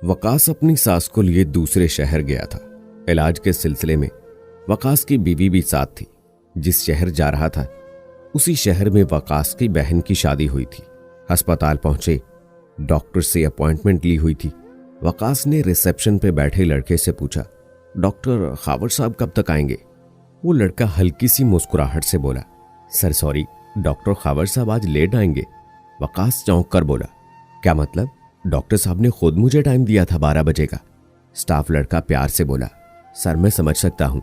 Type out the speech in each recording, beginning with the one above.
वकास अपनी सास को लिए दूसरे शहर गया था। इलाज के सिलसिले में वकास की बीवी भी साथ थी। जिस शहर जा रहा था उसी शहर में वकास की बहन की शादी हुई थी। अस्पताल पहुंचे, डॉक्टर से अपॉइंटमेंट ली हुई थी। वकास ने रिसेप्शन पे बैठे लड़के से पूछा, डॉक्टर खावर साहब कब तक आएंगे? वो लड़का हल्की सी मुस्कुराहट से बोला, सर सॉरी, डॉक्टर खावर साहब आज लेट आएंगे। वकास चौंक कर बोला, क्या मतलब? डॉक्टर साहब ने खुद मुझे टाइम दिया था 12 बजे का। स्टाफ लड़का प्यार से बोला, सर मैं समझ सकता हूं,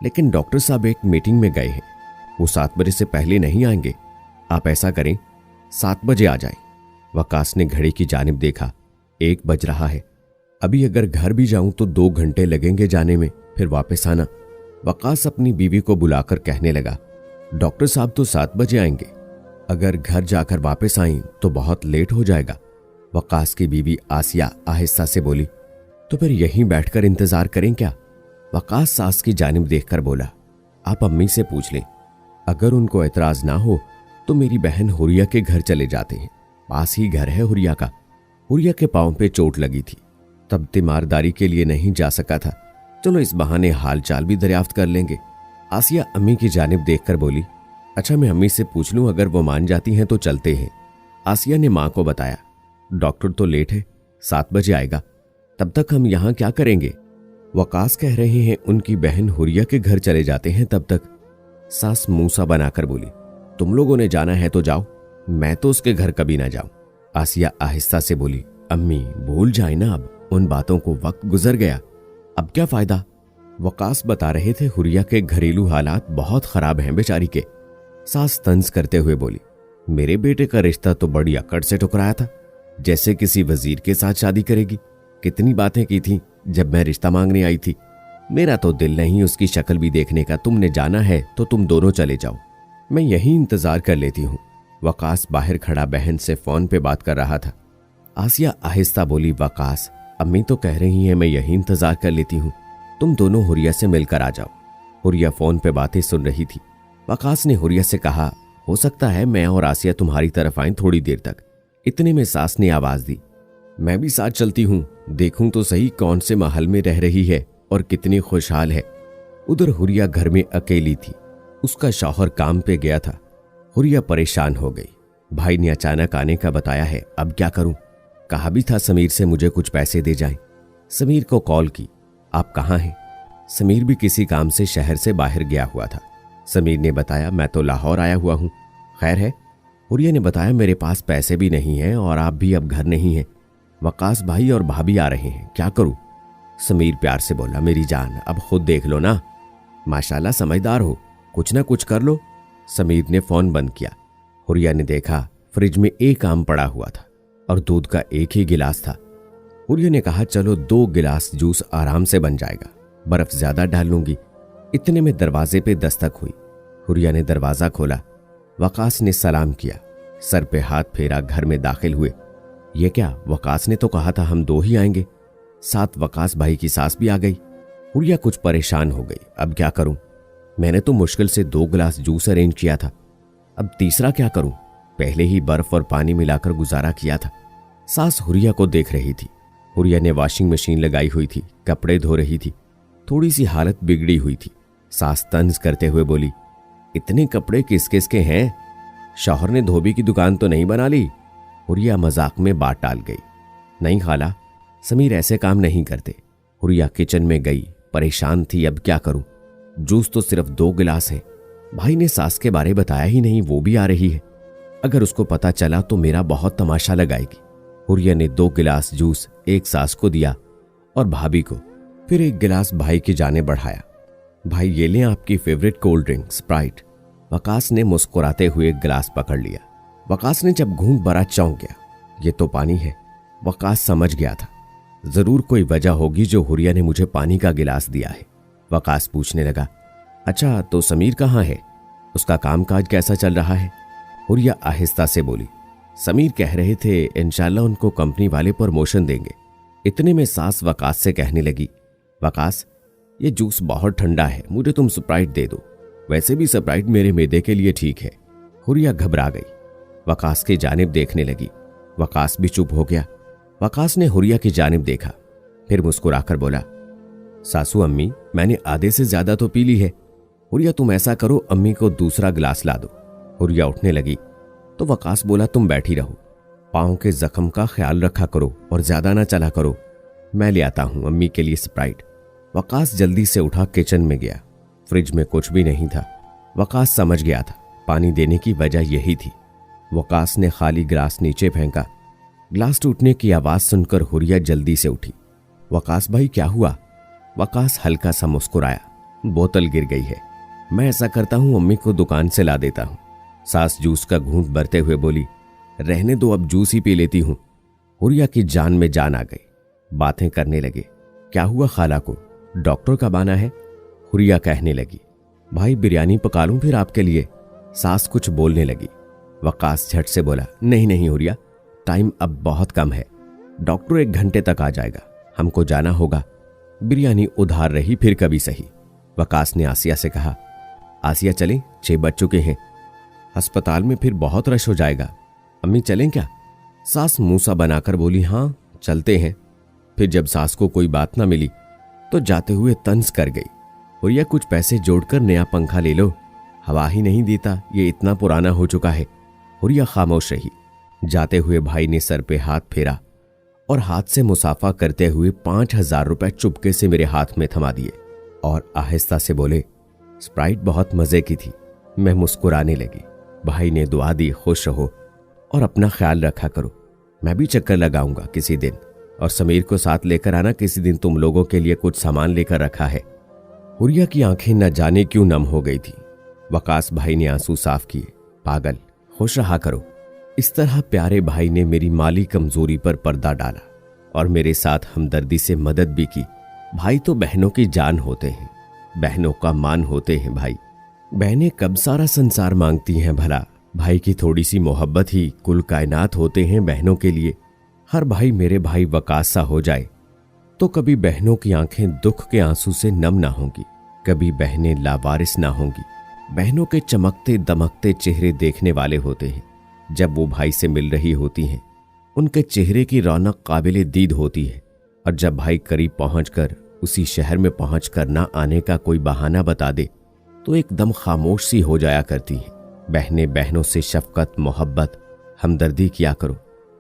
लेकिन डॉक्टर साहब एक मीटिंग में गए हैं, वो 7 बजे से पहले नहीं आएंगे। आप ऐसा करें 7 बजे आ जाएं। वकास ने घड़ी की जानिब देखा, 1 बज रहा है। अभी अगर घर भी जाऊं तो 2 घंटे लगेंगे जाने में, फिर वापस आना। वकास अपनी बीवी को बुलाकर कहने लगा, डॉक्टर साहब तो 7 बजे आएंगे, अगर घर जाकर वापस आईं तो बहुत लेट हो जाएगा। वकास की बीवी आसिया आहिस्ता से बोली, तो फिर यहीं बैठकर इंतजार करें क्या? वकास सास की जानिब देखकर बोला, आप अम्मी से पूछ लें, अगर उनको एतराज ना हो तो मेरी बहन हुरिया के घर चले जाते हैं, पास ही घर है हुरिया का। हुरिया के पांव पे चोट लगी थी, तब तीमारदारी के लिए नहीं जा सका था, चलो इस बहाने हाल चाल भी दरियाफ्त कर लेंगे। आसिया अम्मी की जानिब देखकर बोली, अच्छा मैं अम्मी से पूछ लूं, अगर वो मान जाती हैं तो चलते हैं। आसिया ने मां को बताया, डॉक्टर तो लेट है, 7 बजे आएगा, तब तक हम यहां क्या करेंगे? वकास कह रहे हैं उनकी बहन हुरिया के घर चले जाते हैं तब तक। सास मूसा बनाकर बोली, तुम लोगों ने जाना है तो जाओ, मैं तो उसके घर कभी ना जाऊं। आसिया आहिस्ता से बोली, अम्मी भूल जाए ना, अब उन बातों को वक्त गुजर गया, अब क्या फायदा? वकास बता रहे थे हुरिया के घरेलू हालात बहुत खराब हैं बेचारी के। सास तंज करते हुए बोली, मेरे बेटे का रिश्ता तो बड़ी अकड़ से ठुकराया था, जैसे किसी वजीर के साथ शादी करेगी। कितनी बातें की थी जब मैं रिश्ता मांगने आई थी। मेरा तो दिल नहीं उसकी शक्ल भी देखने का। तुमने जाना है तो तुम दोनों चले जाओ, मैं यहीं इंतजार कर लेती हूँ। वकास बाहर खड़ा बहन से फोन पे बात कर रहा था। आसिया आहिस्ता बोली, वकास अम्मी तो कह रही हैं मैं यहीं इंतजार कर लेती हूँ, तुम दोनों हुरिया से मिलकर आ जाओ। हुरिया फोन पे बातें सुन रही थी। वकास ने हुरिया से कहा, हो सकता है मैं और आसिया तुम्हारी तरफ आएं थोड़ी देर तक। इतने में सास ने आवाज दी, मैं भी साथ चलती हूं, देखूं तो सही कौन से महल में रह रही है और कितनी खुशहाल है। उधर हुरिया घर में अकेली थी, उसका शौहर काम पे गया था। हुरिया परेशान हो गई। भाई ने अचानक आने का बताया है, अब क्या करूं? कहा भी था समीर से मुझे कुछ पैसे दे जाएं। समीर को कॉल की, आप कहाँ हैं? समीर भी किसी काम से शहर से बाहर गया हुआ था। समीर ने बताया, मैं तो लाहौर आया हुआ हूं। खैर है? हुरिया ने बताया, मेरे पास पैसे भी नहीं हैं और आप भी अब घर नहीं हैं। वकास भाई और भाभी आ रहे हैं, क्या करूं? समीर प्यार से बोला, मेरी जान अब खुद देख लो ना, माशाल्लाह समझदार हो, कुछ ना कुछ कर लो। समीर ने फोन बंद किया। हुरिया ने देखा फ्रिज में एक आम पड़ा हुआ था और दूध का एक ही गिलास था। हुरिया ने कहा, चलो 2 गिलास जूस आराम से बन जाएगा, बर्फ ज्यादा डाल लूंगी। इतने में दरवाजे पे दस्तक हुई। हुरिया ने दरवाजा खोला। वकास ने सलाम किया, सर पे हाथ फेरा, घर में दाखिल हुए। ये क्या, वकास ने तो कहा था हम 2 ही आएंगे। साथ वकास भाई की सास भी आ गई। हुरिया कुछ परेशान हो गई, अब क्या करूं? मैंने तो मुश्किल से 2 गिलास जूस अरेंज किया था, अब तीसरा क्या करूं? पहले ही बर्फ और पानी मिलाकर गुजारा किया था। सास हुरिया को देख रही थी। हुरिया ने वॉशिंग मशीन लगाई हुई थी, कपड़े धो रही थी। थोड़ी सी हालत बिगड़ी हुई थी। सास तंज करते हुए बोली, इतने कपड़े किस किस के हैं? शौहर ने धोबी की दुकान तो नहीं बना ली? हुरिया मजाक में बात टाल गई, नहीं खाला, समीर ऐसे काम नहीं करते। हुरिया किचन में गई, परेशान थी, अब क्या करूं? जूस तो सिर्फ 2 गिलास है। भाई ने सास के बारे बताया ही नहीं, वो भी आ रही है। अगर उसको पता चला तो मेरा बहुत तमाशा लगाएगी। हुरिया ने 2 गिलास जूस एक सास को दिया और भाभी को, फिर 1 गिलास भाई की जाने बढ़ाया। भाई ये लें आपकी favourite cold drink Sprite. Waqas ने मुस्कुराते हुए 1 गिलास पकड़ लिया। वकास ने जब घूंट भरा चौंक गया, ये तो पानी है। वकास समझ गया था, जरूर कोई वजह होगी जो हुरिया ने मुझे पानी का गिलास दिया है। वकास पूछने लगा, अच्छा तो समीर कहाँ है? उसका कामकाज कैसा चल रहा है? हुरिया आहिस्ता से बोली, समीर कह रहे थे इंशाल्लाह उनको कंपनी वाले प्रमोशन देंगे। इतने में सास वकास से कहने लगी, वकास ये जूस बहुत ठंडा है, मुझे तुम स्प्राइट दे दो, वैसे भी स्प्राइट मेरे मैदे के लिए ठीक है। हुरिया घबरा गई, वकास की जानिब देखने लगी। वकास भी चुप हो गया। वकास ने हुरिया की जानिब देखा, फिर मुस्कुराकर बोला, सासू अम्मी, मैंने आधे से ज्यादा तो पी ली है। हुरिया, तुम ऐसा करो, अम्मी को दूसरा गिलास ला दो। हुरिया उठने लगी तो वकास बोला, तुम बैठी रहो, पांव के जख्म का ख्याल रखा करो और ज्यादा ना चला करो, मैं ले आता हूं अम्मी के लिए स्प्राइट। वकास जल्दी से उठा किचन में गया। फ्रिज में कुछ भी नहीं था। वकास समझ गया था पानी देने की वजह यही थी। वकास ने खाली गिलास नीचे फेंका। गिलास टूटने की आवाज सुनकर हुरिया जल्दी से उठी। वकास भाई, क्या हुआ? वकास हल्का सा मुस्कुराया, बोतल गिर गई है, मैं ऐसा करता हूं, अम्मी को दुकान से ला देता हूं। सास जूस का घूंट भरते हुए बोली, रहने दो, अब जूस ही पी लेती हूं। हुरिया की जान में जान आ गई। बातें करने लगे। क्या हुआ खाला को? डॉक्टर कब आना है? हुरिया कहने लगी, भाई बिरयानी पका लूं फिर आपके लिए? सास कुछ बोलने लगी। वकास झट से बोला, नहीं नहीं हुरिया, टाइम अब बहुत कम है, डॉक्टर 1 घंटे तक आ जाएगा, हमको जाना होगा। बिरयानी उधार रही, फिर कभी सही। वकास ने आसिया से कहा, आसिया चलें, 6 बज चुके हैं, अस्पताल में फिर बहुत रश हो जाएगा। अम्मी चलें क्या? सास मूसा बनाकर बोली, हाँ चलते हैं। फिर जब सास को कोई बात ना मिली तो जाते हुए तंज कर गई, हुरिया कुछ पैसे जोड़कर नया पंखा ले लो, हवा ही नहीं देता, ये इतना पुराना हो चुका है। हुरिया खामोश रही। जाते हुए भाई ने सर पे हाथ फेरा और हाथ से मुसाफा करते हुए 5000 रुपए चुपके से मेरे हाथ में थमा दिए और आहिस्ता से बोले, स्प्राइट बहुत मजे की थी। मैं मुस्कुराने लगी। भाई ने दुआ दी, खुश रहो और अपना ख्याल रखा करो, मैं भी चक्कर लगाऊंगा किसी दिन, और समीर को साथ लेकर आना किसी दिन, तुम लोगों के लिए कुछ सामान लेकर रखा है। हुरिया की आंखें न जाने क्यों नम हो गई थी। वकास भाई ने आंसू साफ किए, पागल, खुश रहा करो। इस तरह प्यारे भाई ने मेरी माली कमजोरी पर पर्दा डाला और मेरे साथ हमदर्दी से मदद भी की। भाई तो बहनों की जान होते हैं, बहनों का मान होते हैं भाई। बहनें कब सारा संसार मांगती हैं भला, भाई की थोड़ी सी मोहब्बत ही कुल कायनात होते हैं बहनों के लिए। हर भाई मेरे भाई वकास सा हो जाए तो कभी बहनों की आंखें दुख के आंसू से नम ना होंगी, कभी बहनें लावारिस ना होंगी। बहनों के चमकते दमकते चेहरे देखने वाले होते हैं। जब वो भाई से मिल रही होती हैं, उनके चेहरे की रौनक काबिले दीद होती है, और जब भाई करीब पहुंचकर उसी शहर में पहुंचकर ना आने का कोई बहाना बता दे तो एकदम खामोश सी हो जाया करती हैं। बहनें बहनों से शफकत, मोहब्बत, हमदर्दी किया करो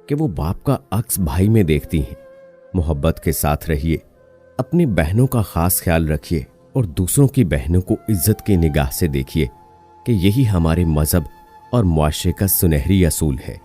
कि वो बाप का अक्स भाई में देखती हैं। मोहब्बत के साथ रहिए, अपनी बहनों का खास ख्याल रखिए और दूसरों की बहनों को इज्जत की निगाह से देखिए कि यही हमारे मजहब और मुआशरे का सुनहरी असूल है।